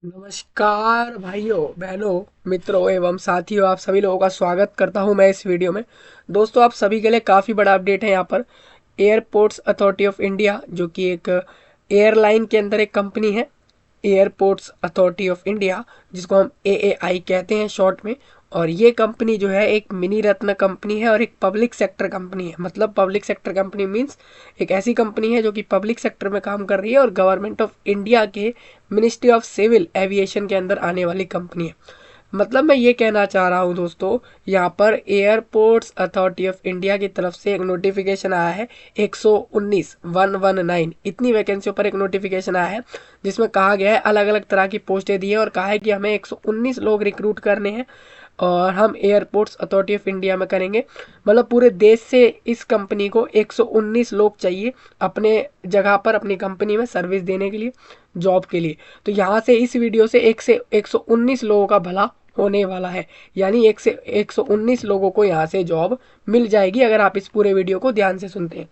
नमस्कार भाइयों बहनों मित्रों एवं साथियों, आप सभी लोगों का स्वागत करता हूं मैं इस वीडियो में। दोस्तों, आप सभी के लिए काफ़ी बड़ा अपडेट है। यहाँ पर एयरपोर्ट्स अथॉरिटी ऑफ इंडिया, जो कि एक एयरलाइन के अंदर एक कंपनी है, एयरपोर्ट्स अथॉरिटी ऑफ इंडिया, जिसको हम एएआई कहते हैं शॉर्ट में। और ये कंपनी जो है एक मिनी रत्न कंपनी है और एक पब्लिक सेक्टर कंपनी है। मतलब पब्लिक सेक्टर कंपनी मीन्स एक ऐसी कंपनी है जो कि पब्लिक सेक्टर में काम कर रही है और गवर्नमेंट ऑफ इंडिया के मिनिस्ट्री ऑफ सिविल एविएशन के अंदर आने वाली कंपनी है। मतलब मैं ये कहना चाह रहा हूँ दोस्तों, यहाँ पर एयरपोर्ट्स अथॉरिटी ऑफ इंडिया की तरफ से एक नोटिफिकेशन आया है। 119 इतनी वैकेंसियों पर एक नोटिफिकेशन आया है, जिसमें कहा गया है अलग अलग तरह की पोस्टें दी है और कहा है कि हमें 119 लोग रिक्रूट करने हैं और हम एयरपोर्ट्स अथॉरिटी ऑफ इंडिया में करेंगे। मतलब पूरे देश से इस कंपनी को 119 लोग चाहिए अपने जगह पर अपनी कंपनी में सर्विस देने के लिए, जॉब के लिए। तो यहाँ से इस वीडियो से 119 लोगों का भला होने वाला है। यानी 119 लोगों को यहाँ से जॉब मिल जाएगी अगर आप इस पूरे वीडियो को ध्यान से सुनते हैं।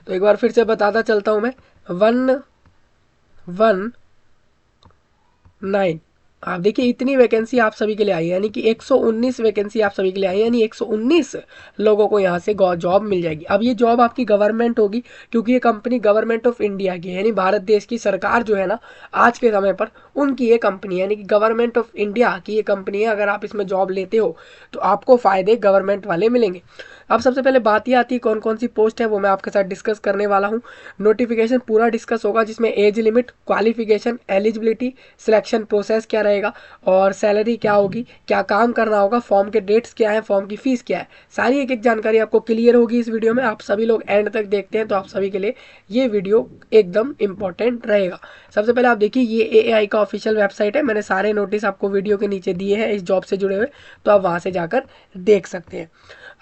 तो एक बार फिर से बताता चलता हूँ मैं। 119, आप देखिए इतनी वैकेंसी आप सभी के लिए आई है, यानी कि 119 वैकेंसी आप सभी के लिए आई है, यानी 119 लोगों को यहाँ से जॉब मिल जाएगी। अब ये जॉब आपकी गवर्नमेंट होगी, क्योंकि ये कंपनी गवर्नमेंट ऑफ इंडिया की है, यानी भारत देश की सरकार जो है ना आज के समय पर, उनकी ये कंपनी है, यानी कि गवर्नमेंट ऑफ इंडिया की ये कंपनी है। अगर आप इसमें जॉब लेते हो तो आपको फ़ायदे गवर्नमेंट वाले मिलेंगे। अब सबसे पहले बात ये आती है कौन कौन सी पोस्ट है, वो मैं आपके साथ डिस्कस करने वाला हूँ। नोटिफिकेशन पूरा डिस्कस होगा, जिसमें age limit, qualification, eligibility, selection process क्या रहेगा और सैलरी क्या होगी, क्या काम करना होगा, फॉर्म के डेट्स क्या है, फॉर्म की फीस क्या है, सारी एक एक जानकारी आपको क्लियर होगी इस वीडियो में। आप सभी लोग एंड तक देखते हैं तो आप सभी के लिए ये वीडियो एकदम इंपॉर्टेंट रहेगा। सबसे पहले आप देखिए, ये एएआई का ऑफिशियल वेबसाइट है। मैंने सारे नोटिस आपको वीडियो के नीचे दिए हैं इस जॉब से जुड़े हुए, तो आप वहाँ से जाकर देख सकते हैं।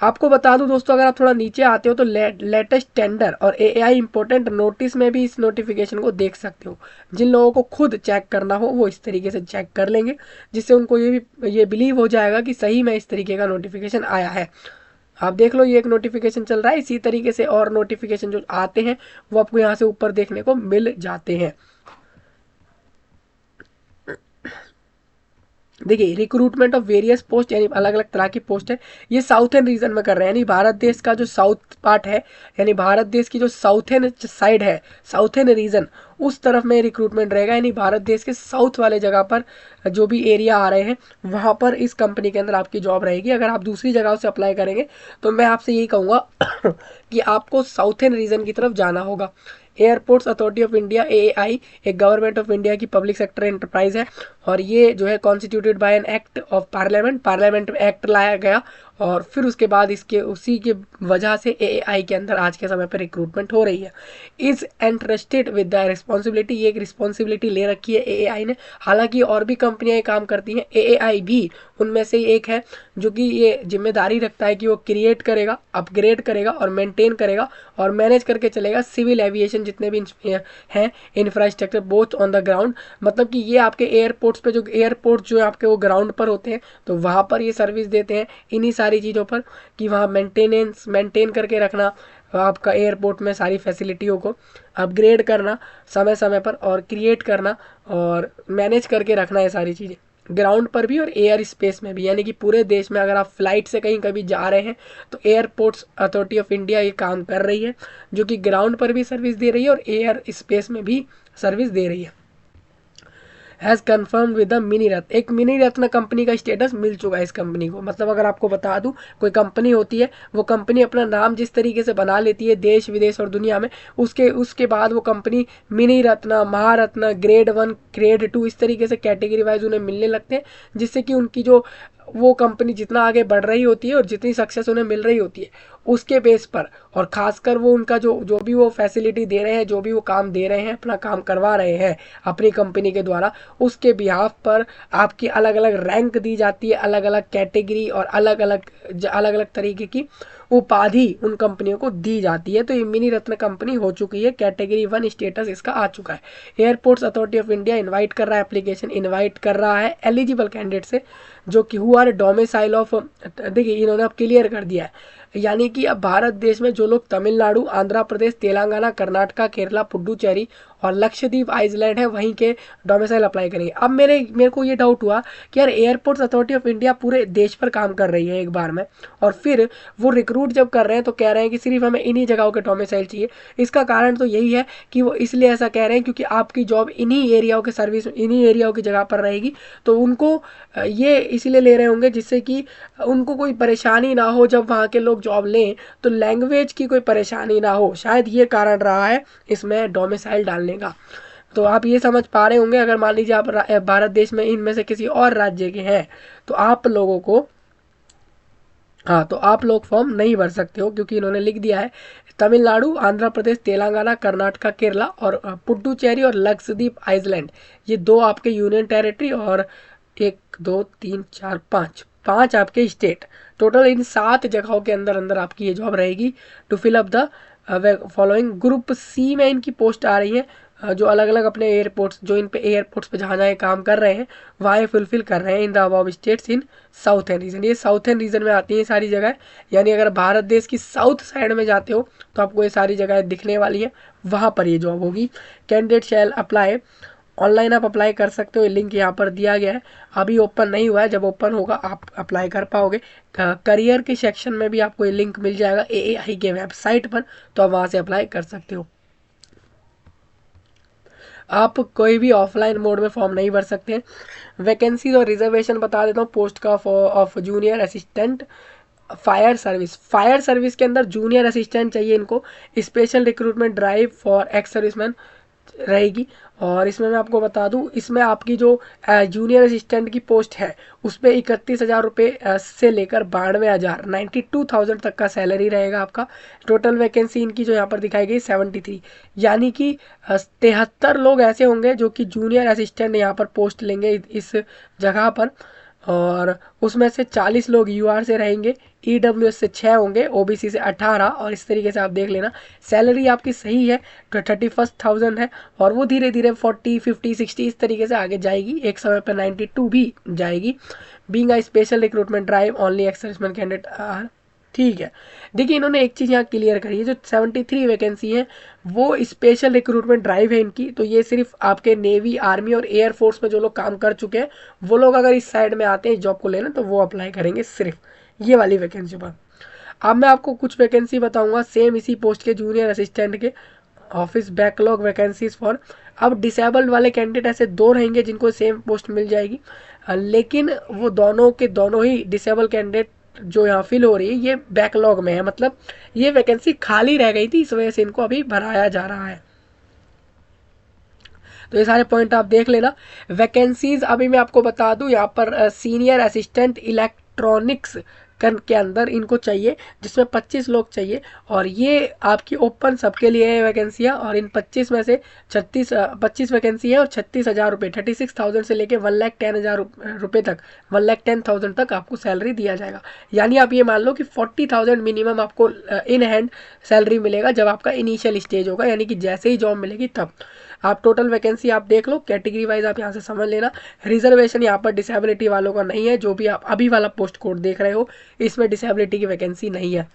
आपको बता दूं दोस्तों, अगर आप थोड़ा नीचे आते हो तो लेटेस्ट टेंडर और एआई इंपॉर्टेंट नोटिस में भी इस नोटिफिकेशन को देख सकते हो। जिन लोगों को खुद चेक करना हो वो इस तरीके से चेक कर लेंगे, जिससे उनको ये बिलीव हो जाएगा कि सही में इस तरीके का नोटिफिकेशन आया है। आप देख लो, ये एक नोटिफिकेशन चल रहा है। इसी तरीके से और नोटिफिकेशन जो आते हैं वो आपको यहाँ से ऊपर देखने को मिल जाते हैं। देखिए, रिक्रूटमेंट ऑफ वेरियस पोस्ट, यानी अलग अलग तरह की पोस्ट है। ये साउथर्न रीजन में कर रहे हैं, यानी भारत देश का जो साउथ पार्ट है, यानी भारत देश की जो साउथर्न साइड है, साउथर्न रीजन, उस तरफ में रिक्रूटमेंट रहेगा। यानी भारत देश के साउथ वाले जगह पर जो भी एरिया आ रहे हैं वहाँ पर इस कंपनी के अंदर आपकी जॉब रहेगी। अगर आप दूसरी जगह से अप्लाई करेंगे तो मैं आपसे यही कहूँगा कि आपको साउथर्न रीजन की तरफ जाना होगा। Airports authority of India AAI एक गवर्नमेंट ऑफ इंडिया की पब्लिक सेक्टर एंटरप्राइज है और ये जो है constituted by an act of parliament, parliament में एक्ट लाया गया और फिर उसके बाद इसके उसी के वजह से एएआई के अंदर आज के समय पर रिक्रूटमेंट हो रही है। Is entrusted with the responsibility, ये एक रिस्पॉन्सिबिलिटी ले रखी है एएआई ने। हालांकि और भी कंपनियां काम करती हैं, एएआई भी उनमें से एक है जो कि ये जिम्मेदारी रखता है कि वो क्रिएट करेगा, अपग्रेड करेगा और मेंटेन करेगा और मैनेज करके चलेगा सिविल एविएशन जितने भी हैं infrastructure both on the ground. मतलब कि ये आपके एयरपोर्ट्स पे, जो एयरपोर्ट जो है आपके वो ग्राउंड पर होते हैं, तो वहाँ पर ये सर्विस देते हैं इन्हीं सारी चीज़ों पर, कि वहाँ मेंटेन करके रखना आपका एयरपोर्ट में सारी फैसिलिटियों को, अपग्रेड करना समय समय पर और क्रिएट करना और मैनेज करके रखना है सारी चीज़ें, ग्राउंड पर भी और एयर स्पेस में भी। यानी कि पूरे देश में अगर आप फ्लाइट से कहीं कभी जा रहे हैं तो एयरपोर्ट्स अथॉरिटी ऑफ इंडिया ये काम कर रही है, जो कि ग्राउंड पर भी सर्विस दे रही है और एयर स्पेस में भी सर्विस दे रही है। Has confirm with the mini Ratna, एक मिनी रत्न कंपनी का स्टेटस मिल चुका है इस कंपनी को। मतलब अगर आपको बता दूं, कोई कंपनी होती है, वो कंपनी अपना नाम जिस तरीके से बना लेती है देश विदेश और दुनिया में, उसके बाद वो कंपनी मिनी रत्न, महारत्न, ग्रेड 1, ग्रेड 2 इस तरीके से कैटेगरी वाइज उन्हें मिलने लगते हैं, जिससे कि उनकी जो वो कंपनी जितना आगे बढ़ रही होती है और जितनी सक्सेस उन्हें मिल रही होती है उसके बेस पर, और खासकर वो उनका जो जो भी वो फैसिलिटी दे रहे हैं, जो भी वो काम दे रहे हैं, अपना काम करवा रहे हैं अपनी कंपनी के द्वारा, उसके बिहाफ पर आपकी अलग अलग रैंक दी जाती है, अलग अलग कैटेगरी और अलग अलग तरीके की उपाधि उन कंपनियों को दी जाती है। तो ये मिनी रत्न कंपनी हो चुकी है, कैटेगरी 1 स्टेटस इसका आ चुका है। Airports authority of India invite कर रहा है, एप्लीकेशन इनवाइट कर रहा है एलिजिबल कैंडिडेट से, जो कि हु आर डोमिसाइल ऑफ, देखिए इन्होंने अब क्लियर कर दिया है, यानी कि अब भारत देश में जो लोग तमिलनाडु, आंध्र प्रदेश, तेलंगाना, कर्नाटका, केरला, पुडुचेरी और लक्षद्वीप आइलैंड है वहीं के डोमिसाइल अप्लाई करेंगे। अब मेरे को ये डाउट हुआ कि यार एयरपोर्ट्स अथॉरिटी ऑफ इंडिया पूरे देश पर काम कर रही है एक बार में, और फिर वो रिक्रूट जब कर रहे हैं तो कह रहे हैं कि सिर्फ हमें इन्हीं जगहों के डोमिसाइल चाहिए। इसका कारण तो यही है कि वो इसलिए ऐसा कह रहे हैं क्योंकि आपकी जॉब इन्हीं एरियाओं के सर्विस, इन्हीं एरियाओं की जगह पर रहेगी, तो उनको ये इसलिए ले रहे होंगे जिससे कि उनको कोई परेशानी ना हो जब वहाँ के लोग जॉब लें, तो लैंग्वेज की कोई परेशानी ना हो, शायद ये कारण रहा है इसमें डोमिसाइल डालने का। तो आप ये समझ पा रहे होंगे, अगर मान लीजिए आप भारत देश में इनमें से किसी और राज्य के हैं तो आप लोगों को, हाँ, तो आप लोग फॉर्म नहीं भर सकते हो क्योंकि इन्होंने लिख दिया है तमिलनाडु, आंध्र प्रदेश, तेलंगाना, कर्नाटका, केरला और पुडुचेरी और लक्षद्वीप आइलैंड, ये 2 आपके यूनियन टेरिटरी और 1 2 3 4 5 आपके स्टेट। टोटल इन 7 जगहों के अंदर अंदर आपकी ये जॉब रहेगी to fill up the following. Group C में इनकी पोस्ट आ रही है जो अलग अलग अपने एयरपोर्ट्स, जो इन पे एयरपोर्ट्स पे जहाँ जहाँ काम कर रहे हैं वहाँ फुलफिल कर रहे हैं in the above states in southern reason. ये साउथर्न रीजन में आती है सारी जगह, यानी अगर भारत देश की साउथ साइड में जाते हो तो आपको ये सारी जगह दिखने वाली है, वहाँ पर ये जॉब होगी। कैंडिडेट शैल अप्लाई, ऑनलाइन आप अप्लाई कर सकते हो, लिंक यहाँ पर दिया गया है, अभी ओपन नहीं हुआ है, जब ओपन होगा आप अप्लाई कर पाओगे। करियर के सेक्शन में भी आपको ये लिंक मिल जाएगा AAI के वेबसाइट पर, तो आप वहाँ से अप्लाई कर सकते हो। आप कोई भी ऑफलाइन मोड में फॉर्म नहीं भर सकते हैं। वैकेंसीज और रिजर्वेशन बता देता हूँ। पोस्ट का of junior assistant fire service, fire service के अंदर जूनियर असिस्टेंट चाहिए इनको। Special recruitment drive for ex serviceman रहेगी, और इसमें मैं आपको बता दूं, इसमें आपकी जो जूनियर असिस्टेंट की पोस्ट है उस पर 31,000 रुपये से लेकर 92,000 92,000 तक का सैलरी रहेगा आपका। टोटल वैकेंसी इनकी जो यहाँ पर दिखाई गई 73, यानी कि 73 लोग ऐसे होंगे जो कि जूनियर असिस्टेंट यहाँ पर पोस्ट लेंगे इस जगह पर, और उसमें से 40 लोग UR से रहेंगे, EWS से 6 होंगे, OBC से 18, और इस तरीके से आप देख लेना। सैलरी आपकी सही है तो 31,000 है, और वो धीरे धीरे 40 50 60 इस तरीके से आगे जाएगी, एक समय पर 92 भी जाएगी। Being a special recruitment drive only ex serviceman candidate are, ठीक है। देखिए इन्होंने एक चीज़ यहाँ क्लियर करी है, जो 73 वैकेंसी है वो स्पेशल रिक्रूटमेंट ड्राइव है इनकी, तो ये सिर्फ आपके नेवी, आर्मी और एयरफोर्स में जो लोग काम कर चुके हैं वो लोग अगर इस साइड में आते हैं इस जॉब को लेना तो वो अप्लाई करेंगे सिर्फ ये वाली वैकेंसी पर। अब मैं आपको कुछ वैकेंसी बताऊंगा सेम इसी पोस्ट के जूनियर असिस्टेंट के। ऑफिस बैकलॉग वैकेंसीज फॉर, अब डिसेबल्ड वाले कैंडिडेट ऐसे 2 रहेंगे जिनको सेम पोस्ट मिल जाएगी, लेकिन वो दोनों के दोनों ही डिसेबल कैंडिडेट जो यहाँ फिल हो रही है ये बैकलॉग में है, मतलब ये वैकेंसी खाली रह गई थी, इस वजह से इनको अभी भराया जा रहा है। तो ये सारे पॉइंट आप देख लेना। वैकेंसीज अभी मैं आपको बता दूं, यहाँ पर सीनियर असिस्टेंट इलेक्ट्रॉनिक्स के अंदर इनको चाहिए, जिसमें 25 लोग चाहिए, और ये आपकी ओपन सबके लिए है वैकेंसियाँ, और इन 25 में से 25 वैकेंसी है और 36,000 रुपये, 36,000 से लेके 1,10,000 रुपये तक, 1,10,000 तक आपको सैलरी दिया जाएगा। यानी आप ये मान लो कि 40,000 मिनिमम आपको इन हैंड सैलरी मिलेगा जब आपका इनिशियल स्टेज होगा, यानी कि जैसे ही जॉब मिलेगी तब। आप टोटल वैकेंसी आप देख लो, कैटेगरी वाइज आप यहाँ से समझ लेना। रिजर्वेशन यहाँ पर डिसेबिलिटी वालों का नहीं है, जो भी आप अभी वाला पोस्ट कोड देख रहे हो इसमें डिसेबिलिटी की वैकेंसी नहीं है।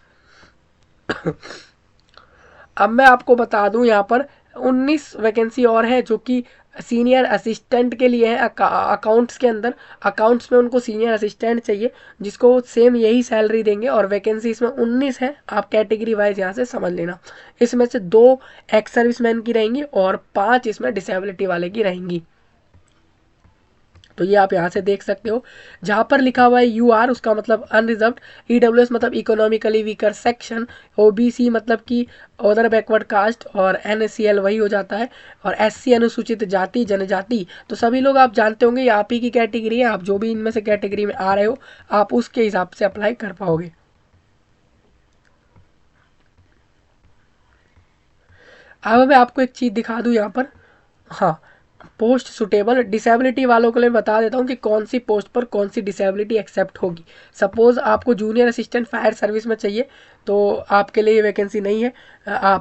अब मैं आपको बता दूं यहाँ पर 19 वैकेंसी और है जो कि सीनियर असिस्टेंट के लिए है। अकाउंट्स के अंदर, अकाउंट्स में उनको सीनियर असिस्टेंट चाहिए जिसको सेम यही सैलरी देंगे, और वैकेंसी इसमें 19 है। आप कैटेगरी वाइज यहाँ से समझ लेना। इसमें से 2 एक्स सर्विसमैन की रहेंगी और 5 इसमें डिसेबिलिटी वाले की रहेंगी। तो ये आप यहाँ से देख सकते हो, जहाँ पर लिखा हुआ है UR उसका मतलब अनरिजर्व्ड, EWS मतलब इकोनॉमिकली वीकर सेक्शन, OBC मतलब कि अदर बैकवर्ड कास्ट, और NSCL वही हो जाता है, और SC अनुसूचित जाति जनजाति। तो सभी लोग आप जानते होंगे ये आप ही की कैटेगरी है, आप जो भी इनमें से कैटेगरी में आ रहे हो आप उसके हिसाब से अप्लाई कर पाओगे। अब मैं आपको एक चीज़ दिखा दूँ यहाँ पर, हाँ, पोस्ट सुटेबल डिसेबिलिटी वालों को मैं बता देता हूँ कि कौन सी पोस्ट पर कौन सी डिसेबिलिटी एक्सेप्ट होगी। सपोज आपको जूनियर असिस्टेंट फायर सर्विस में चाहिए तो आपके लिए ये वैकेंसी नहीं है।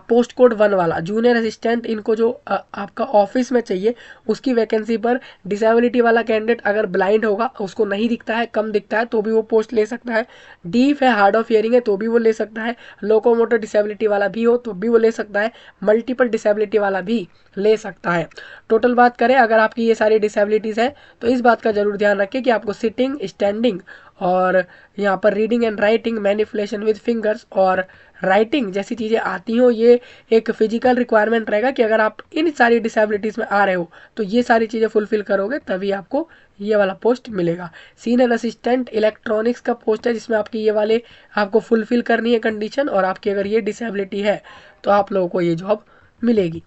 पोस्ट कोड 1 वाला जूनियर असिस्टेंट, इनको जो आपका ऑफिस में चाहिए उसकी वैकेंसी पर डिसेबिलिटी वाला कैंडिडेट अगर ब्लाइंड होगा, उसको नहीं दिखता है, कम दिखता है, तो भी वो पोस्ट ले सकता है। डीफ है, हार्ड ऑफ हियरिंग है, तो भी वो ले सकता है। लोकोमोटर डिसेबिलिटी वाला भी हो तो भी वो ले सकता है। मल्टीपल डिसेबिलिटी वाला भी ले सकता है। टोटल बात करें, अगर आपकी ये सारी डिसेबिलिटीज़ है तो इस बात का जरूर ध्यान रखें कि आपको सिटिंग, स्टैंडिंग और यहाँ पर reading and writing, manipulation with fingers और राइटिंग जैसी चीज़ें आती हो। ये एक फिजिकल रिक्वायरमेंट रहेगा कि अगर आप इन सारी डिसेबिलिटीज़ में आ रहे हो तो ये सारी चीज़ें फुलफिल करोगे तभी आपको ये वाला पोस्ट मिलेगा। सीनियर असिस्टेंट इलेक्ट्रॉनिक्स का पोस्ट है जिसमें आपकी ये वाले आपको फुलफिल करनी है कंडीशन, और आपकी अगर ये डिसेबिलिटी है तो आप लोगों को ये जॉब मिलेगी।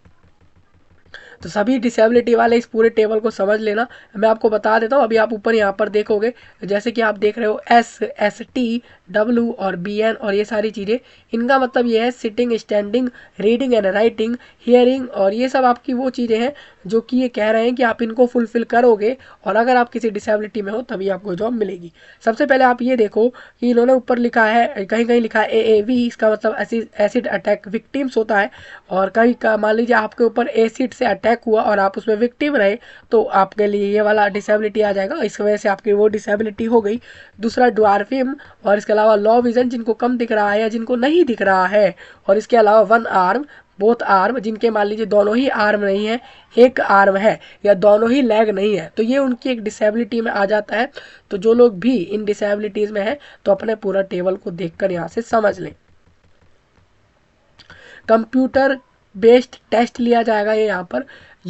तो सभी डिसेबिलिटी वाले इस पूरे टेबल को समझ लेना। मैं आपको बता देता हूँ, अभी आप ऊपर यहाँ पर देखोगे, जैसे कि आप देख रहे हो एस, एस टी, डब्ल्यू और बी एन और ये सारी चीज़ें, इनका मतलब ये है sitting, standing, reading and writing, hearing, और ये सब आपकी वो चीज़ें हैं जो कि ये कह रहे हैं कि आप इनको फुलफिल करोगे और अगर आप किसी डिसेबिलिटी में हो तभी आपको जॉब मिलेगी। सबसे पहले आप ये देखो कि इन्होंने ऊपर लिखा है, कहीं कहीं लिखा है AAV, इसका मतलब एसिड अटैक विक्टिम्स होता है। और कहीं का मान लीजिए आपके ऊपर एसिड से अटैक हुआ और आप उसमें विक्टिम रहे तो आपके लिए ये वाला डिसेबिलिटी आ जाएगा, इस वजह से आपकी वो डिसेबिलिटी हो गई। दूसरा ड्वार्फिज्म, और इसके अलावा लो विजन, जिनको कम दिख रहा है या जिनको नहीं दिख रहा है, और इसके अलावा वन आर्म, बोथ आर्म, जिनके मान लीजिए दोनों ही आर्म नहीं है, एक आर्म है, या दोनों ही लेग नहीं है, तो ये उनकी एक डिसेबिलिटी में आ जाता है। तो जो लोग भी इन डिसेबिलिटीज़ में है तो अपने पूरा टेबल को देखकर यहाँ से समझ लें। कंप्यूटर बेस्ड टेस्ट लिया जाएगा ये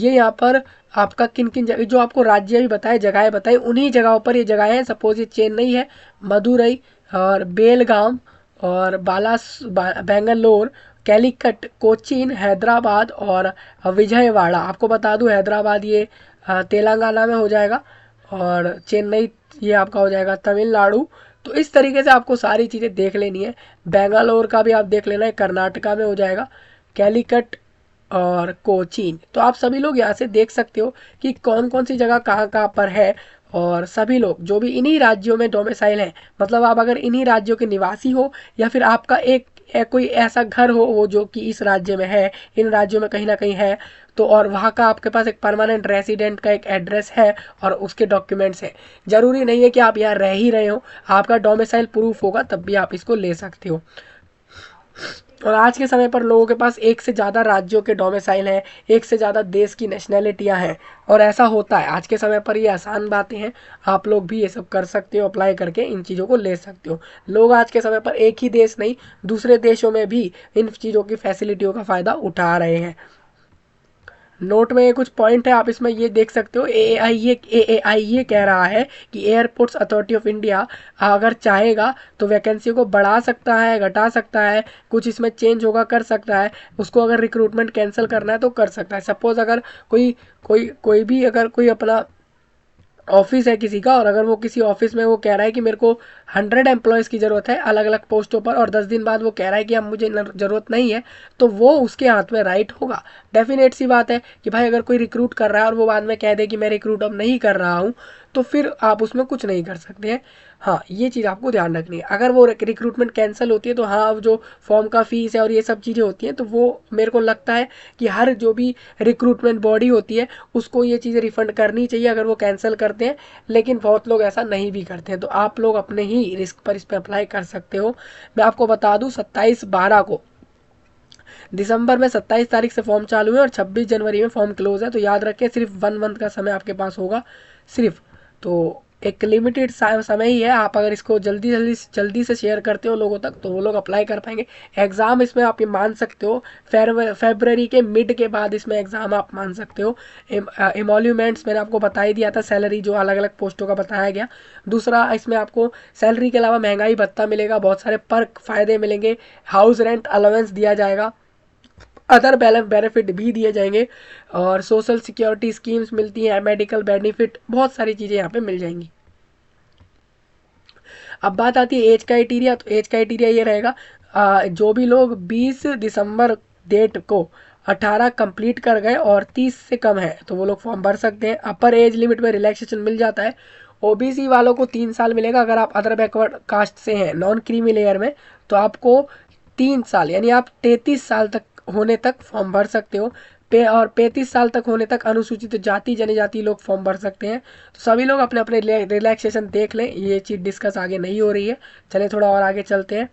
यहाँ पर आपका किन किन जगह, जो आपको राज्य भी बताए, जगहें बताई, उन्हीं जगहों पर ये जगहें हैं। सपोज ये चेन्नई है, मदुरई और बेलगाम और बेंगलोर, कैलिकट, कोचीन, हैदराबाद और विजयवाड़ा। आपको बता दूं हैदराबाद ये तेलंगाना में हो जाएगा और चेन्नई ये आपका हो जाएगा तमिलनाडु। तो इस तरीके से आपको सारी चीज़ें देख लेनी है। बेंगलोर का भी आप देख लेना है, कर्नाटका में हो जाएगा, कैलिकट और कोचीन। तो आप सभी लोग यहाँ से देख सकते हो कि कौन कौन सी जगह कहाँ कहाँ पर है, और सभी लोग जो भी इन्हीं राज्यों में डोमिसाइल हैं, मतलब आप अगर इन्हीं राज्यों के निवासी हो या फिर आपका कोई ऐसा घर हो वो जो कि इस राज्य में है, इन राज्यों में कहीं ना कहीं है, तो और वहाँ का आपके पास एक परमानेंट रेसिडेंट का एक एड्रेस है और उसके डॉक्यूमेंट्स हैं। ज़रूरी नहीं है कि आप यहाँ रह ही रहे हो, आपका डोमिसाइल प्रूफ होगा तब भी आप इसको ले सकते हो। और आज के समय पर लोगों के पास एक से ज़्यादा राज्यों के डोमिसाइल हैं, एक से ज़्यादा देश की नेशनैलिटियाँ हैं, और ऐसा होता है आज के समय पर। ये आसान बातें हैं, आप लोग भी ये सब कर सकते हो, अप्लाई करके इन चीज़ों को ले सकते हो। लोग आज के समय पर एक ही देश नहीं, दूसरे देशों में भी इन चीज़ों की फैसिलिटियों का फ़ायदा उठा रहे हैं। नोट में कुछ पॉइंट है, आप इसमें ये देख सकते हो। एएआई ये कह रहा है कि एयरपोर्ट्स अथॉरिटी ऑफ इंडिया अगर चाहेगा तो वैकेंसी को बढ़ा सकता है, घटा सकता है, कुछ इसमें चेंज होगा, कर सकता है। उसको अगर रिक्रूटमेंट कैंसिल करना है तो कर सकता है। सपोज अगर कोई भी अगर कोई अपना ऑफिस है किसी का, और अगर वो किसी ऑफिस में वो कह रहा है कि मेरे को 100 एम्प्लॉयज़ की ज़रूरत है अलग अलग पोस्टों पर, और 10 दिन बाद वो कह रहा है कि अब मुझे ज़रूरत नहीं है, तो वो उसके हाथ में राइट होगा। डेफिनेट सी बात है कि भाई अगर कोई रिक्रूट कर रहा है और वो बाद में कह दे कि मैं रिक्रूट अब नहीं कर रहा हूँ, तो फिर आप उसमें कुछ नहीं कर सकते हैं। हाँ, ये चीज़ आपको ध्यान रखनी है। अगर वो रिक्रूटमेंट कैंसिल होती है तो हाँ, अब जो फॉर्म का फीस है और ये सब चीज़ें होती हैं, तो वो मेरे को लगता है कि हर जो भी रिक्रूटमेंट बॉडी होती है उसको ये चीज़ें रिफंड करनी चाहिए अगर वो कैंसिल करते हैं। लेकिन बहुत लोग ऐसा नहीं भी करते हैं, तो आप लोग अपने ही रिस्क पर इस पर अप्लाई कर सकते हो। मैं आपको बता दूँ 27/12 को, दिसंबर में 27 तारीख से फॉर्म चालू है और 26 जनवरी में फॉर्म क्लोज है। तो याद रखें, सिर्फ 1 मंथ का समय आपके पास होगा सिर्फ। तो एक लिमिटेड समय ही है। आप अगर इसको जल्दी से शेयर करते हो लोगों तक तो वो लोग अप्लाई कर पाएंगे। एग्ज़ाम इसमें आप ये मान सकते हो फरवरी के मिड के बाद इसमें एग्ज़ाम आप मान सकते हो। एमोल्यूमेंट्स मैंने आपको बता ही दिया था, सैलरी जो अलग अलग पोस्टों का बताया गया। दूसरा, इसमें आपको सैलरी के अलावा महंगाई भत्ता मिलेगा, बहुत सारे पर्क फ़ायदे मिलेंगे, हाउस रेंट अलाउंस दिया जाएगा, अदर बेनिफिट भी दिए जाएंगे, और सोशल सिक्योरिटी स्कीम्स मिलती हैं, मेडिकल बेनिफिट, बहुत सारी चीज़ें यहाँ पे मिल जाएंगी। अब बात आती है एज क्राइटेरिया। तो एज क्राइटेरिया ये रहेगा, जो भी लोग 20 दिसंबर डेट को 18 कंप्लीट कर गए और 30 से कम है तो वो लोग फॉर्म भर सकते हैं। अपर एज लिमिट में रिलैक्सेशन मिल जाता है। ओबीसी वालों को 3 साल मिलेगा। अगर आप अदर बैकवर्ड कास्ट से हैं, नॉन क्रीमी लेयर में, तो आपको 3 साल यानी आप 33 साल तक होने तक फॉर्म भर सकते हो। और 35 साल तक होने तक अनुसूचित जाति जनजाति लोग फॉर्म भर सकते हैं। तो सभी लोग अपने अपने रिलैक्सेशन देख लें, ये चीज़ डिस्कस आगे नहीं हो रही है। चले थोड़ा और आगे चलते हैं।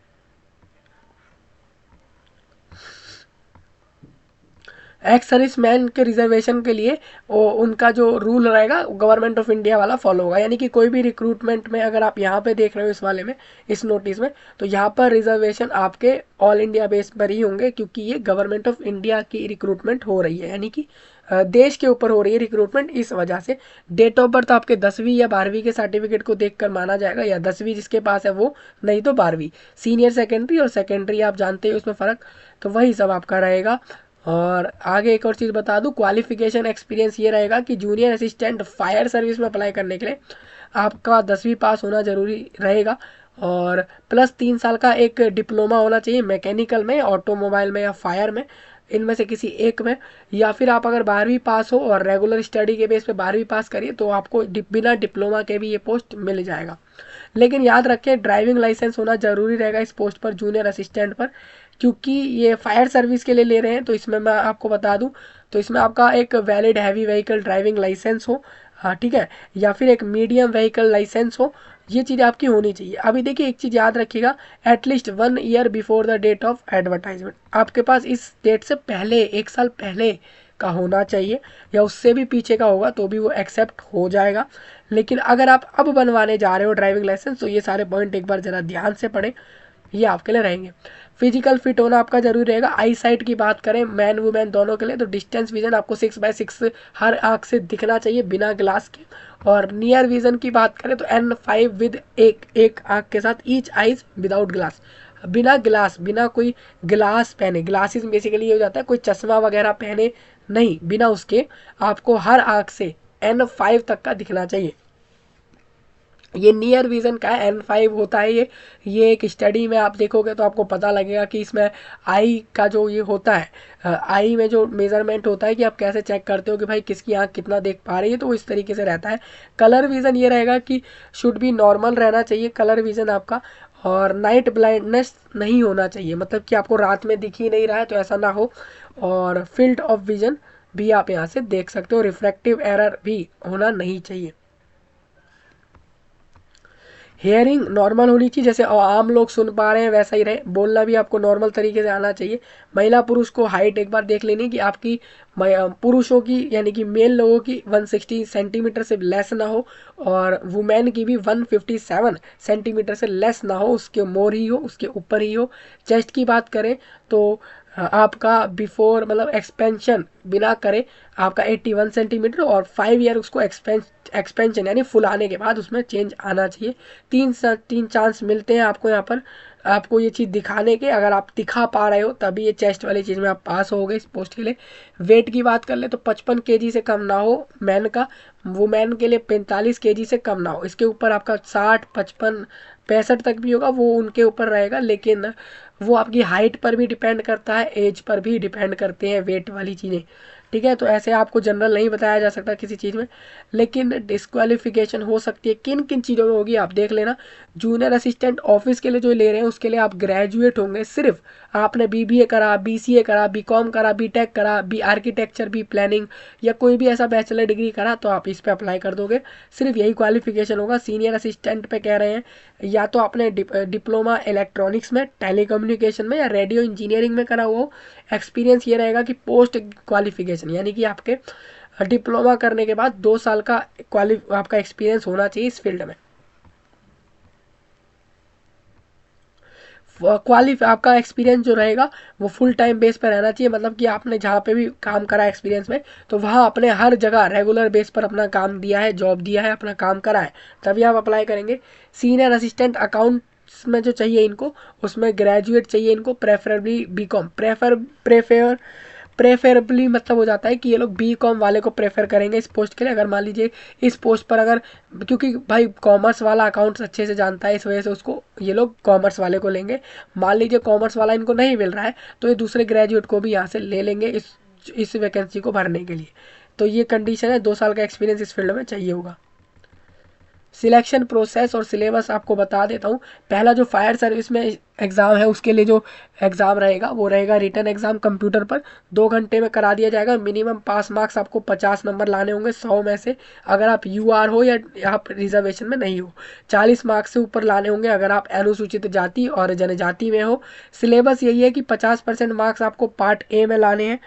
एक्स सर्विस मैन के रिजर्वेशन के लिए उनका जो रूल रहेगा गवर्नमेंट ऑफ इंडिया वाला फॉलो होगा। यानी कि कोई भी रिक्रूटमेंट में अगर आप यहाँ पे देख रहे हो इस वाले में, इस नोटिस में, तो यहाँ पर रिजर्वेशन आपके ऑल इंडिया बेस पर ही होंगे, क्योंकि ये गवर्नमेंट ऑफ इंडिया की रिक्रूटमेंट हो रही है, यानी कि देश के ऊपर हो रही है रिक्रूटमेंट। इस वजह से डेट ऑफ बर्थ आपके 10वीं या 12वीं के सर्टिफिकेट को देखकर माना जाएगा, या 10वीं जिसके पास है वो, नहीं तो 12वीं। सीनियर सेकेंडरी और सेकेंडरी आप जानते हो उसमें फ़र्क, तो वही सब आपका रहेगा। और आगे एक और चीज़ बता दूं, क्वालिफिकेशन एक्सपीरियंस ये रहेगा कि जूनियर असिस्टेंट फायर सर्विस में अप्लाई करने के लिए आपका 10वीं पास होना ज़रूरी रहेगा, और प्लस 3 साल का एक डिप्लोमा होना चाहिए मैकेनिकल में, ऑटोमोबाइल में या फायर में, इनमें से किसी एक में। या फिर आप अगर 12वीं पास हो और रेगुलर स्टडी के बेस पे 12वीं पास करिए तो आपको बिना डिप्लोमा के भी ये पोस्ट मिल जाएगा। लेकिन याद रखें ड्राइविंग लाइसेंस होना ज़रूरी रहेगा इस पोस्ट पर, जूनियर असिस्टेंट पर, क्योंकि ये फायर सर्विस के लिए ले रहे हैं। तो इसमें मैं आपको बता दूं, तो इसमें आपका एक valid heavy vehicle driving licence हो, हाँ ठीक है, या फिर एक मीडियम व्हीकल लाइसेंस हो, ये चीज़ आपकी होनी चाहिए। अभी देखिए एक चीज़ याद रखिएगा, at least 1 year before the date of advertisement, आपके पास इस डेट से पहले 1 साल पहले का होना चाहिए, या उससे भी पीछे का होगा तो भी वो एक्सेप्ट हो जाएगा। लेकिन अगर आप अब बनवाने जा रहे हो ड्राइविंग लाइसेंस तो ये सारे पॉइंट एक बार ज़रा ध्यान से पढ़ें, ये आपके लिए रहेंगे। फिजिकल फिट होना आपका जरूरी रहेगा। आई साइट की बात करें मैन वुमेन दोनों के लिए, तो डिस्टेंस विजन आपको 6x6 हर आँख से दिखना चाहिए बिना ग्लास के। और नियर विजन की बात करें तो N5 विद एक आँख के साथ, ईच आइज विदाउट ग्लास, बिना ग्लास, बिना कोई ग्लास पहने, ग्लासेस बेसिकली ये हो जाता है कोई चश्मा वगैरह पहने नहीं, बिना उसके आपको हर आँख से N5 तक का दिखना चाहिए। ये नियर विजन का है, N5 होता है ये एक स्टडी में आप देखोगे तो आपको पता लगेगा कि इसमें आई का जो ये होता है, आई में जो मेजरमेंट होता है कि आप कैसे चेक करते हो कि भाई किसकी आँख कितना देख पा रही है, तो वो इस तरीके से रहता है। कलर विजन ये रहेगा कि शुड भी नॉर्मल रहना चाहिए कलर विजन आपका, और नाइट ब्लाइंडनेस नहीं होना चाहिए, मतलब कि आपको रात में दिख ही नहीं रहा है तो ऐसा ना हो। और फील्ड ऑफ विजन भी आप यहाँ से देख सकते हो, रिफ्रैक्टिव एरर भी होना नहीं चाहिए। हेयरिंग नॉर्मल होनी चाहिए, जैसे आम लोग सुन पा रहे हैं वैसा ही रहे, बोलना भी आपको नॉर्मल तरीके से आना चाहिए। महिला पुरुष को हाइट एक बार देख लेनी कि आपकी पुरुषों की यानी कि मेल लोगों की 160 सेंटीमीटर से लेस ना हो, और वुमेन की भी 157 सेंटीमीटर से लेस ना हो, उसके मोर ही हो, उसके ऊपर ही हो। चेस्ट की बात करें तो आपका बिफोर मतलब एक्सपेंशन बिना करे आपका 81 सेंटीमीटर, और 5 ईयर उसको एक्सपेंशन यानी फुलाने के बाद उसमें चेंज आना चाहिए। तीन चांस मिलते हैं आपको यहाँ पर, आपको ये चीज़ दिखाने के, अगर आप दिखा पा रहे हो तभी ये चेस्ट वाली चीज़ में आप पास हो गए इस पोस्ट के लिए। वेट की बात कर ले तो 55 kg से कम ना हो मैन का, वुमेन के लिए 45 kg से कम ना हो। इसके ऊपर आपका 60, 55, 65 तक भी होगा, वो उनके ऊपर रहेगा, लेकिन वो आपकी हाइट पर भी डिपेंड करता है, एज पर भी डिपेंड करते हैं वेट वाली चीज़ें, ठीक है। तो ऐसे आपको जनरल नहीं बताया जा सकता किसी चीज़ में, लेकिन डिस्क्वालिफिकेशन हो सकती है किन किन चीज़ों में होगी आप देख लेना। जूनियर असिस्टेंट ऑफिस के लिए जो ले रहे हैं उसके लिए आप ग्रेजुएट होंगे, सिर्फ आपने BBA करा, BCA करा, BCom करा, BTech करा, आर्किटेक्चर, प्लानिंग, या कोई भी ऐसा बैचलर डिग्री करा तो आप इस पे अप्लाई कर दोगे, सिर्फ यही क्वालिफिकेशन होगा। सीनियर असिस्टेंट पे कह रहे हैं या तो आपने डिप्लोमा इलेक्ट्रॉनिक्स में, टेलीकम्युनिकेशन में, या रेडियो इंजीनियरिंग में करा हुआ हो। एक्सपीरियंस ये रहेगा कि पोस्ट क्वालिफिकेशन यानी कि आपके डिप्लोमा करने के बाद 2 साल का आपका एक्सपीरियंस होना चाहिए इस फील्ड में। आपका एक्सपीरियंस जो रहेगा वो फुल टाइम बेस पर रहना चाहिए, मतलब कि आपने जहाँ पे भी काम करा एक्सपीरियंस में तो वहाँ आपने हर जगह रेगुलर बेस पर अपना काम दिया है, जॉब दिया है, अपना काम करा है, तभी आप अप्लाई करेंगे। सीनियर असिस्टेंट अकाउंट्स में जो चाहिए इनको, उसमें ग्रेजुएट चाहिए इनको, प्रेफरेबली BCom, प्रेफरेबली मतलब हो जाता है कि ये लोग BCom वाले को प्रेफर करेंगे इस पोस्ट के लिए। अगर मान लीजिए इस पोस्ट पर अगर, क्योंकि भाई कॉमर्स वाला अकाउंट्स अच्छे से जानता है, इस वजह से उसको ये लोग कॉमर्स वाले को लेंगे। मान लीजिए कॉमर्स वाला इनको नहीं मिल रहा है तो ये दूसरे ग्रेजुएट को भी यहाँ से ले लेंगे इस वैकेंसी को भरने के लिए। तो ये कंडीशन है, 2 साल का एक्सपीरियंस इस फील्ड में चाहिए होगा। सिलेक्शन प्रोसेस और सिलेबस आपको बता देता हूँ। पहला जो फायर सर्विस में एग्ज़ाम है उसके लिए जो एग्ज़ाम रहेगा वो रहेगा रिटन एग्ज़ाम कंप्यूटर पर, 2 घंटे में करा दिया जाएगा। मिनिमम पास मार्क्स आपको 50 नंबर लाने होंगे 100 में से, अगर आप यूआर हो या आप रिजर्वेशन में नहीं हो। 40 मार्क्स से ऊपर लाने होंगे अगर आप अनुसूचित जाति और जनजाति में हो। सिलेबस यही है कि 50% मार्क्स आपको पार्ट ए में लाने हैं।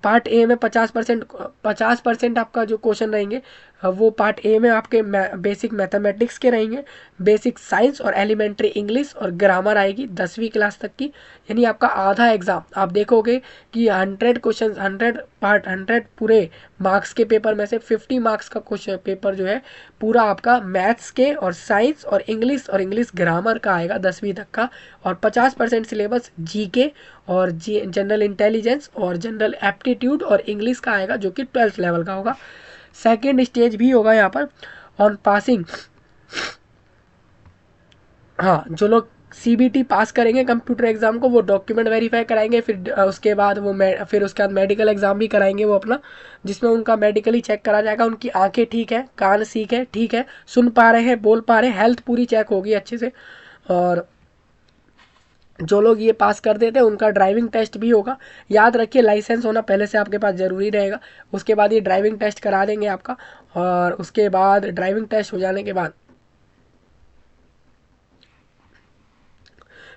पार्ट ए में 50% आपका जो क्वेश्चन रहेंगे वो पार्ट ए में आपके बेसिक मैथमेटिक्स के रहेंगे, बेसिक साइंस और एलिमेंट्री इंग्लिश और ग्रामर आएगी 10वीं क्लास तक की। यानी आपका आधा एग्जाम आप देखोगे कि 100 क्वेश्चन 100 पूरे मार्क्स के पेपर में से 50 मार्क्स का क्वेश्चन पेपर जो है पूरा आपका मैथ्स के और साइंस और इंग्लिश ग्रामर का आएगा 10वीं तक का। और 50% सिलेबस जीके और जनरल इंटेलिजेंस और जनरल एप्टीट्यूड और इंग्लिश का आएगा जो कि 12th लेवल का होगा। सेकेंड स्टेज भी होगा यहाँ पर ऑन पासिंग। हाँ, जो लोग सीबीटी पास करेंगे कंप्यूटर एग्जाम को वो डॉक्यूमेंट वेरीफाई कराएंगे, फिर उसके बाद वो फिर उसके बाद मेडिकल एग्जाम भी कराएंगे वो अपना, जिसमें उनका मेडिकली चेक करा जाएगा। उनकी आंखें ठीक है, कान ठीक है, सुन पा रहे हैं, बोल पा रहे हैं, हेल्थ पूरी चेक होगी अच्छे से। और जो लोग ये पास कर देते हैं उनका ड्राइविंग टेस्ट भी होगा। याद रखिए लाइसेंस होना पहले से आपके पास ज़रूरी रहेगा। उसके बाद ये ड्राइविंग टेस्ट करा देंगे आपका, और उसके बाद ड्राइविंग टेस्ट हो जाने के बाद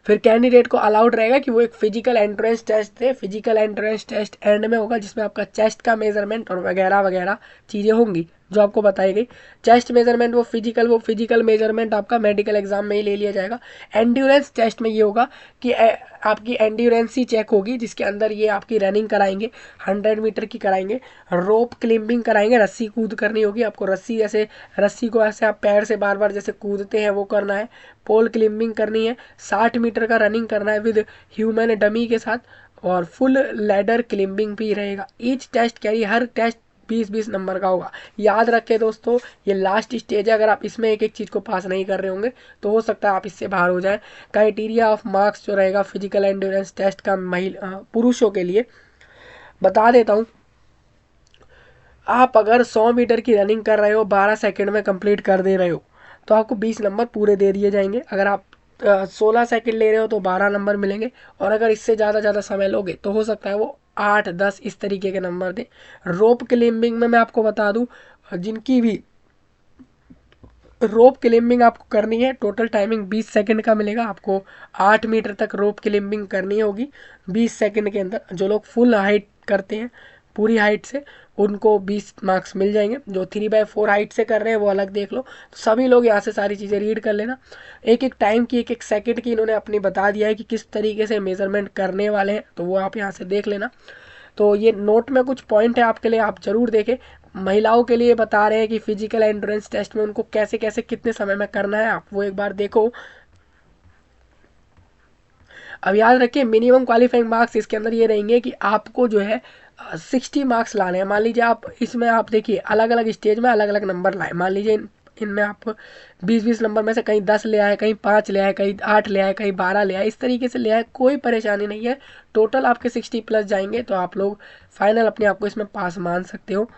फिर कैंडिडेट को अलाउड रहेगा कि वो एक फिजिकल एंट्रेंस टेस्ट दे। फिजिकल एंट्रेंस टेस्ट एंड में होगा जिसमें आपका चेस्ट का मेजरमेंट और वगैरह वगैरह चीज़ें होंगी जो आपको बताई गई। चेस्ट मेजरमेंट वो फिजिकल मेजरमेंट आपका मेडिकल एग्जाम में ही ले लिया जाएगा। एंड्योरेंस टेस्ट में ये होगा कि आपकी एंड्योरेंस ही चेक होगी, जिसके अंदर ये आपकी रनिंग कराएंगे, 100 मीटर की कराएंगे, रोप क्लिम्बिंग कराएंगे, रस्सी कूद करनी होगी आपको। रस्सी को ऐसे आप पैर से बार बार जैसे कूदते हैं वो करना है। पोल क्लिम्बिंग करनी है, 60 मीटर का रनिंग करना है विद ह्यूमन डमी के साथ, और फुल लैडर क्लिम्बिंग भी रहेगा। ईच टेस्ट कैरी, हर टेस्ट 20-20 नंबर का होगा। याद रखें दोस्तों, ये लास्ट स्टेज है। अगर आप इसमें एक एक चीज़ को पास नहीं कर रहे होंगे तो हो सकता है आप इससे बाहर हो जाएं। क्राइटेरिया ऑफ मार्क्स जो रहेगा फिजिकल एंड्योरेंस टेस्ट का पुरुषों के लिए बता देता हूँ। आप अगर 100 मीटर की रनिंग कर रहे हो 12 सेकंड में कंप्लीट कर दे रहे हो तो आपको 20 नंबर पूरे दे दिए जाएंगे। अगर आप 16 सेकंड ले रहे हो तो 12 नंबर मिलेंगे, और अगर इससे ज़्यादा समय लोगे तो हो सकता है वो 8-10 इस तरीके के नंबर दें। रोप क्लाइंबिंग में मैं आपको बता दूं, जिनकी भी रोप क्लाइंबिंग आपको करनी है, टोटल टाइमिंग 20 सेकंड का मिलेगा आपको। 8 मीटर तक रोप क्लाइंबिंग करनी होगी 20 सेकंड के अंदर। जो लोग फुल हाइट करते हैं पूरी हाइट से उनको 20 मार्क्स मिल जाएंगे। जो 3/4 हाइट से कर रहे हैं वो अलग देख लो। तो सभी लोग यहाँ से सारी चीज़ें रीड कर लेना। एक एक टाइम की एक एक सेकंड की इन्होंने अपनी बता दिया है कि किस तरीके से मेजरमेंट करने वाले हैं, तो वो आप यहाँ से देख लेना। तो ये नोट में कुछ पॉइंट है आपके लिए, आप ज़रूर देखें। महिलाओं के लिए बता रहे हैं कि फिजिकल एंड्योरेंस टेस्ट में उनको कैसे कैसे कितने समय में करना है, आप वो एक बार देखो। अब याद रखिए मिनिमम क्वालिफाइंग मार्क्स इसके अंदर ये रहेंगे कि आपको जो है 60 मार्क्स लाने हैं। मान लीजिए आप इसमें आप देखिए अलग अलग स्टेज में अलग अलग नंबर लाए। मान लीजिए इनमें आप 20-20 नंबर में से कहीं 10 ले आए, कहीं 5 ले आए, कहीं 8 ले आए, कहीं 12 ले आए, इस तरीके से ले आए, कोई परेशानी नहीं है। टोटल आपके 60 प्लस जाएंगे तो आप लोग फाइनल अपने आप को इसमें पास मान सकते हो।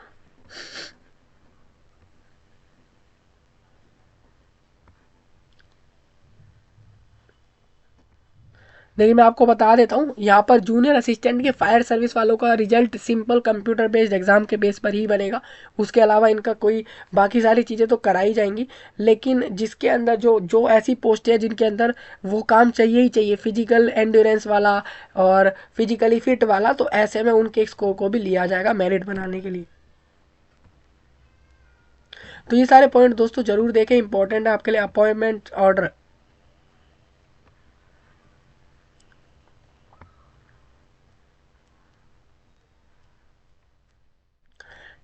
देखिए मैं आपको बता देता हूँ, यहाँ पर जूनियर असिस्टेंट के फायर सर्विस वालों का result simple computer based exam के बेस पर ही बनेगा। उसके अलावा इनका कोई बाकी सारी चीज़ें तो कराई जाएंगी, लेकिन जिसके अंदर जो जो ऐसी पोस्ट है जिनके अंदर वो काम चाहिए ही चाहिए, फिजिकल एंड्योरेंस वाला और फिजिकली फिट वाला, तो ऐसे में उनके स्कोर को भी लिया जाएगा मेरिट बनाने के लिए। तो ये सारे पॉइंट दोस्तों जरूर देखें, इंपॉर्टेंट है आपके लिए। अपॉइंटमेंट ऑर्डर,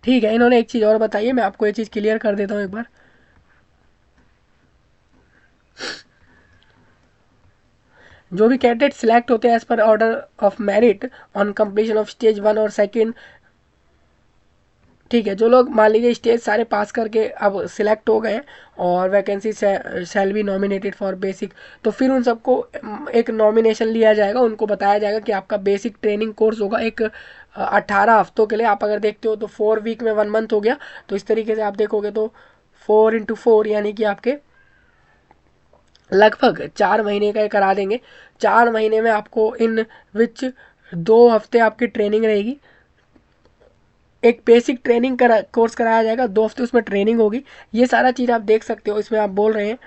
ठीक है। इन्होंने एक चीज़ और बताई है, मैं आपको ये चीज़ क्लियर कर देता हूँ एक बार। जो भी कैंडिडेट सिलेक्ट होते हैं as per order of merit on completion of stage 1 और सेकंड, ठीक है। जो लोग मान लीजिए स्टेज सारे पास करके अब सिलेक्ट हो गए और vacancy shall be nominated for basic, तो फिर उन सबको एक नॉमिनेशन लिया जाएगा। उनको बताया जाएगा कि आपका बेसिक ट्रेनिंग कोर्स होगा एक 18 हफ्तों के लिए। आप अगर देखते हो तो 4 वीक में 1 मंथ हो गया, तो इस तरीके से आप देखोगे तो 4x4 यानी कि आपके लगभग 4 महीने का करा देंगे। 4 महीने में आपको इन विच 2 हफ्ते आपकी ट्रेनिंग रहेगी। एक बेसिक ट्रेनिंग करा कोर्स कराया जाएगा, 2 हफ्ते उसमें ट्रेनिंग होगी। ये सारा चीज़ आप देख सकते हो। इसमें आप बोल रहे हैं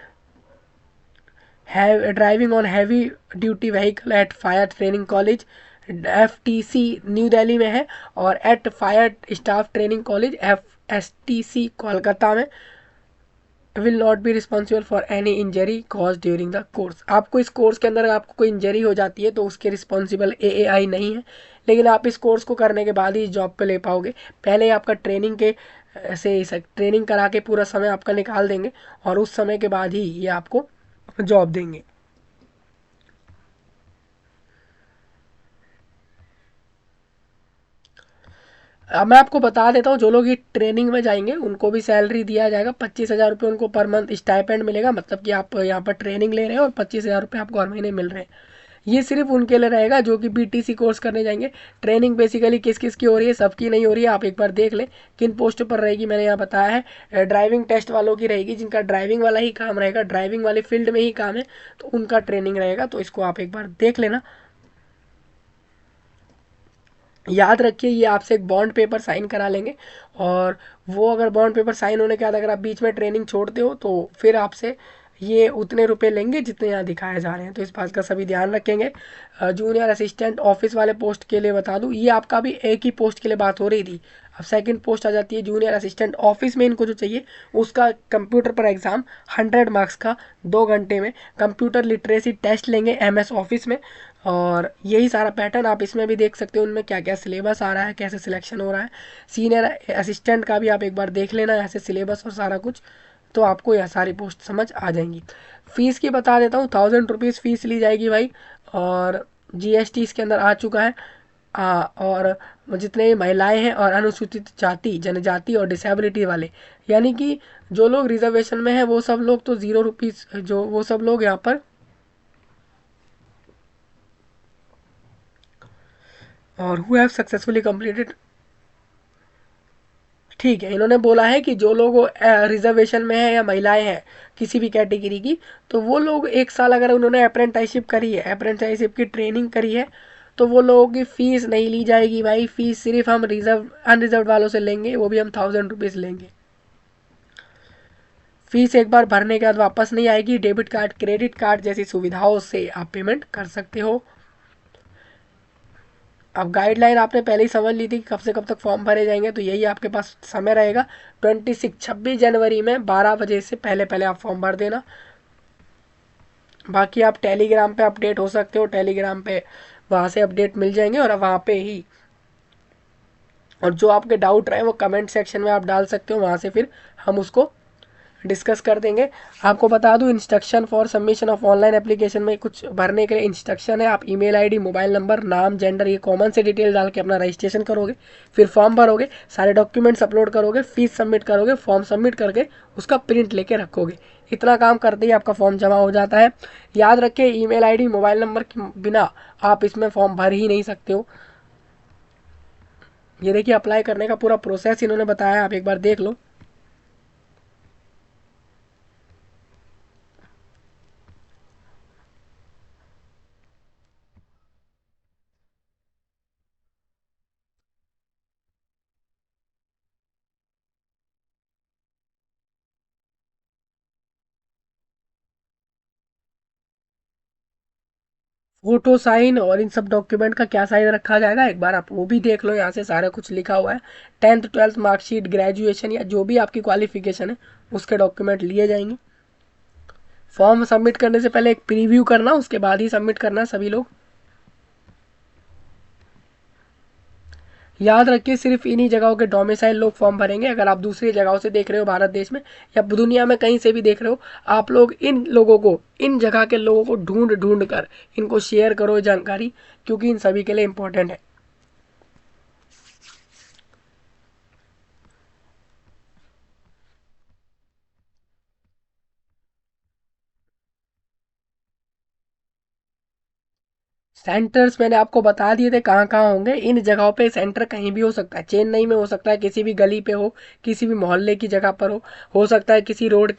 driving on heavy duty vehicle at fire training college, FTC new Delhi में है, और at fire staff training college FSTC Kolkata में। Will not be responsible for any injury cause during the course. आपको इस कोर्स के अंदर आपको कोई इंजरी हो जाती है तो उसके रिस्पॉन्सिबल AAI नहीं है, लेकिन आप इस कोर्स को करने के बाद ही जॉब पे ले पाओगे। पहले आपका ट्रेनिंग के से ट्रेनिंग करा के पूरा समय आपका निकाल देंगे, और उस समय के बाद ही ये आपको जॉब देंगे। अब मैं आपको बता देता हूँ, जो लोग ये ट्रेनिंग में जाएंगे उनको भी सैलरी दिया जाएगा। 25,000 रुपये उनको पर मंथ स्टाइपेंड मिलेगा, मतलब कि आप यहाँ पर ट्रेनिंग ले रहे हैं और 25,000 रुपये आपको हर महीने मिल रहे हैं। ये सिर्फ उनके लिए रहेगा जो कि BTC कोर्स करने जाएंगे। ट्रेनिंग बेसिकली किस किस की हो रही है, सबकी नहीं हो रही है। आप एक बार देख लें किन पोस्ट पर रहेगी, मैंने यहाँ बताया है। ड्राइविंग टेस्ट वालों की रहेगी, जिनका ड्राइविंग वाला ही काम रहेगा, ड्राइविंग वाले फील्ड में ही काम है, तो उनका ट्रेनिंग रहेगा। तो इसको आप एक बार देख लेना। याद रखिए, ये आपसे एक बॉन्ड पेपर साइन करा लेंगे, और वो अगर बॉन्ड पेपर साइन होने के बाद अगर आप बीच में ट्रेनिंग छोड़ते हो तो फिर आपसे ये उतने रुपए लेंगे जितने यहाँ दिखाए जा रहे हैं। तो इस बात का सभी ध्यान रखेंगे। जूनियर असिस्टेंट ऑफिस वाले पोस्ट के लिए बता दूँ, ये आपका भी एक ही पोस्ट के लिए बात हो रही थी। अब सेकंड पोस्ट आ जाती है जूनियर असिस्टेंट ऑफिस में। इनको जो चाहिए उसका कंप्यूटर पर एग्ज़ाम 100 मार्क्स का 2 घंटे में कंप्यूटर लिटरेसी टेस्ट लेंगे MS ऑफिस में। और यही सारा पैटर्न आप इसमें भी देख सकते हो, उनमें क्या क्या सिलेबस आ रहा है, कैसे सिलेक्शन हो रहा है। सीनियर असिस्टेंट का भी आप एक बार देख लेना, ऐसे सिलेबस और सारा कुछ, तो आपको यह सारी पोस्ट समझ आ जाएंगी। फ़ीस की बता देता हूँ, 1000 रुपीज़ फ़ीस ली जाएगी भाई, और GST इसके अंदर आ चुका है। और जितने भी महिलाएं हैं और अनुसूचित जाति जनजाति और डिसेबिलिटी वाले, यानी कि जो लोग रिजर्वेशन में हैं वो सब लोग तो 0 रुपीज़, जो वो सब लोग यहाँ पर, और हु हैव सक्सेसफुली कंप्लीटेड, ठीक है, इन्होंने बोला है कि जो लोग रिजर्वेशन में है या महिलाएं हैं किसी भी कैटेगरी की, तो वो लोग 1 साल अगर उन्होंने अप्रेंटाइशिप करी है, अप्रेंटाइशिप की ट्रेनिंग करी है, तो वो लोगों की फ़ीस नहीं ली जाएगी भाई। फ़ीस सिर्फ हम रिजर्व अनरिजर्व वालों से लेंगे, वो भी हम 1000 रुपीज़ लेंगे। फीस एक बार भरने के बाद वापस नहीं आएगी। डेबिट कार्ड क्रेडिट कार्ड जैसी सुविधाओं से आप पेमेंट कर सकते हो। अब गाइडलाइन आपने पहले ही समझ ली थी कि कब से कब तक फॉर्म भरे जाएंगे, तो यही आपके पास समय रहेगा। 26 जनवरी में 12 बजे से पहले पहले आप फॉर्म भर देना। बाकी आप टेलीग्राम पे अपडेट हो सकते हो, टेलीग्राम पे वहाँ से अपडेट मिल जाएंगे, और वहाँ पे ही, और जो आपके डाउट रहे वो कमेंट सेक्शन में आप डाल सकते हो, वहाँ से फिर हम उसको डिस्कस कर देंगे। आपको बता दूं, instruction for submission of online application में कुछ भरने के लिए इंस्ट्रक्शन है। आप ईमेल आईडी, मोबाइल नंबर, नाम, जेंडर, ये कॉमन से डिटेल डाल के अपना रजिस्ट्रेशन करोगे, फिर फॉर्म भरोगे, सारे डॉक्यूमेंट्स अपलोड करोगे, फीस सबमिट करोगे, फॉर्म सबमिट करके उसका प्रिंट लेके रखोगे। इतना काम करते ही आपका फॉर्म जमा हो जाता है। याद रखें, ईमेल आईडी, मोबाइल नंबर के बिना आप इसमें फॉर्म भर ही नहीं सकते हो। ये देखिए, अप्लाई करने का पूरा प्रोसेस इन्होंने बताया, आप एक बार देख लो। फोटो साइन और इन सब डॉक्यूमेंट का क्या साइन रखा जाएगा, एक बार आप वो भी देख लो। यहाँ से सारा कुछ लिखा हुआ है। 10th 12th मार्कशीट, ग्रेजुएशन या जो भी आपकी क्वालिफिकेशन है उसके डॉक्यूमेंट लिए जाएंगे। फॉर्म सबमिट करने से पहले एक प्रीव्यू करना, उसके बाद ही सबमिट करना सभी लोग। याद रखिए, सिर्फ इन्हीं जगहों के डोमिसाइल लोग फॉर्म भरेंगे। अगर आप दूसरी जगहों से देख रहे हो, भारत देश में या दुनिया में कहीं से भी देख रहे हो, आप लोग इन लोगों को, इन जगह के लोगों को ढूंढ ढूंढ कर इनको शेयर करो जानकारी, क्योंकि इन सभी के लिए इंपॉर्टेंट है। सेंटर्स मैंने आपको बता दिए थे कहाँ कहाँ होंगे। इन जगहों पे सेंटर कहीं भी हो सकता है, चेन्नई में हो सकता है, किसी भी गली पे हो, किसी भी मोहल्ले की जगह पर हो सकता है किसी रोड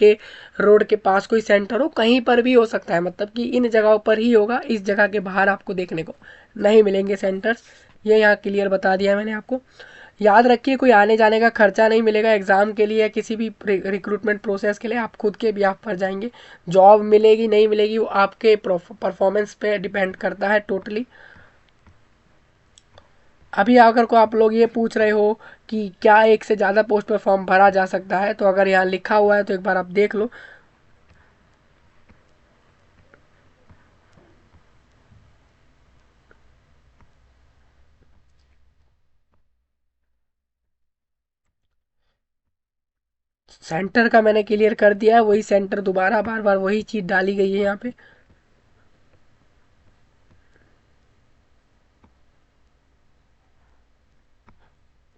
के पास कोई सेंटर हो, कहीं पर भी हो सकता है। मतलब कि इन जगहों पर ही होगा, इस जगह के बाहर आपको देखने को नहीं मिलेंगे सेंटर्स। ये यहाँ क्लियर बता दिया मैंने आपको। याद रखिए, कोई आने जाने का खर्चा नहीं मिलेगा एग्ज़ाम के लिए या किसी भी रिक्रूटमेंट प्रोसेस के लिए। आप खुद के भी आप पर जाएंगे। जॉब मिलेगी नहीं मिलेगी वो आपके परफॉर्मेंस पे डिपेंड करता है टोटली। अभी अगर को आप लोग ये पूछ रहे हो कि क्या एक से ज़्यादा पोस्ट पर फॉर्म भरा जा सकता है, तो अगर यहाँ लिखा हुआ है तो एक बार आप देख लो। सेंटर का मैंने क्लियर कर दिया है, वही सेंटर दोबारा बार बार वही चीज़ डाली गई है यहाँ पे।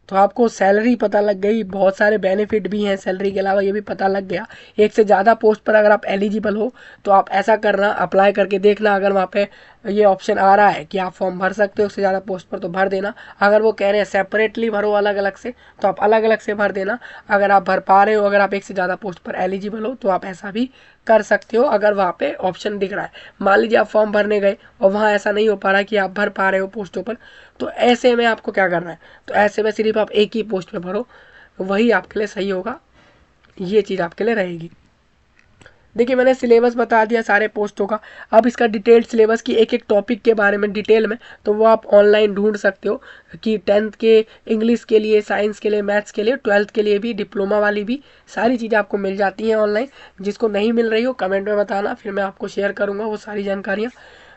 तो आपको सैलरी पता लग गई, बहुत सारे बेनिफिट भी हैं सैलरी के अलावा, ये भी पता लग गया। एक से ज़्यादा पोस्ट पर अगर आप एलिजिबल हो तो आप ऐसा करना, अप्लाई करके देखना। अगर वहाँ पे ये ऑप्शन आ रहा है कि आप फॉर्म भर सकते हो उससे ज़्यादा पोस्ट पर, तो भर देना। अगर वो कह रहे हैं सेपरेटली भरो अलग अलग से, तो आप अलग अलग से भर देना। अगर आप भर पा रहे हो, अगर आप एक से ज़्यादा पोस्ट पर एलिजिबल हो, तो आप ऐसा भी कर सकते हो अगर वहाँ पे ऑप्शन दिख रहा है। मान लीजिए आप फॉर्म भरने गए और वहाँ ऐसा नहीं हो पा रहा कि आप भर पा रहे हो पोस्टों पर, तो ऐसे में आपको क्या करना है, तो ऐसे में सिर्फ आप एक ही पोस्ट पे भरो, वही आपके लिए सही होगा। ये चीज़ आपके लिए रहेगी। देखिए मैंने सिलेबस बता दिया सारे पोस्टों का। अब इसका डिटेल्ड सिलेबस की एक एक टॉपिक के बारे में डिटेल में, तो वो आप ऑनलाइन ढूंढ सकते हो कि 10th के इंग्लिश के लिए, साइंस के लिए, मैथ्स के लिए, 12th के लिए भी, डिप्लोमा वाली भी सारी चीज़ें आपको मिल जाती हैं ऑनलाइन। जिसको नहीं मिल रही हो कमेंट में बताना, फिर मैं आपको शेयर करूँगा वो सारी जानकारियाँ,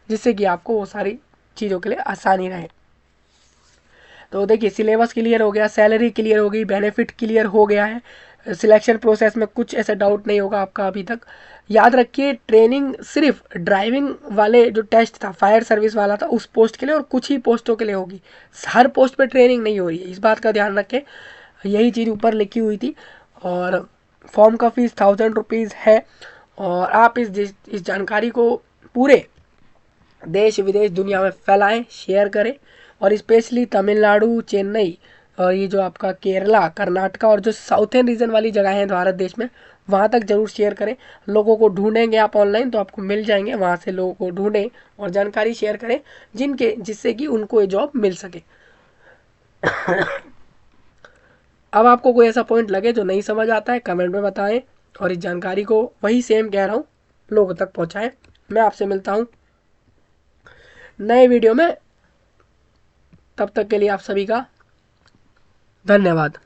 जिससे कि आपको वो सारी चीज़ों के लिए आसानी रहे। तो देखिए सिलेबस क्लियर हो गया, सैलरी क्लियर हो गई, बेनिफिट क्लियर हो गया है। सिलेक्शन प्रोसेस में कुछ ऐसा डाउट नहीं होगा आपका अभी तक। याद रखिए ट्रेनिंग सिर्फ ड्राइविंग वाले जो टेस्ट था, फायर सर्विस वाला था, उस पोस्ट के लिए और कुछ ही पोस्टों के लिए होगी। हर पोस्ट पे ट्रेनिंग नहीं हो रही है, इस बात का ध्यान रखें। यही चीज़ ऊपर लिखी हुई थी। और फॉर्म का फीस 1000 रुपीज़ है। और आप इस जानकारी को पूरे देश विदेश दुनिया में फैलाएं, शेयर करें। और स्पेशली तमिलनाडु, चेन्नई और ये जो आपका केरला, कर्नाटका और जो साउथर्न रीजन वाली जगह हैं भारत देश में, वहाँ तक ज़रूर शेयर करें। लोगों को ढूंढेंगे आप ऑनलाइन तो आपको मिल जाएंगे, वहाँ से लोगों को ढूंढें और जानकारी शेयर करें जिससे कि उनको ये जॉब मिल सके। अब आपको कोई ऐसा पॉइंट लगे जो नहीं समझ आता है कमेंट में बताएं, और इस जानकारी को वही सेम कह रहा हूँ लोगों तक पहुँचाएं। मैं आपसे मिलता हूँ नए वीडियो में, तब तक के लिए आप सभी का धन्यवाद।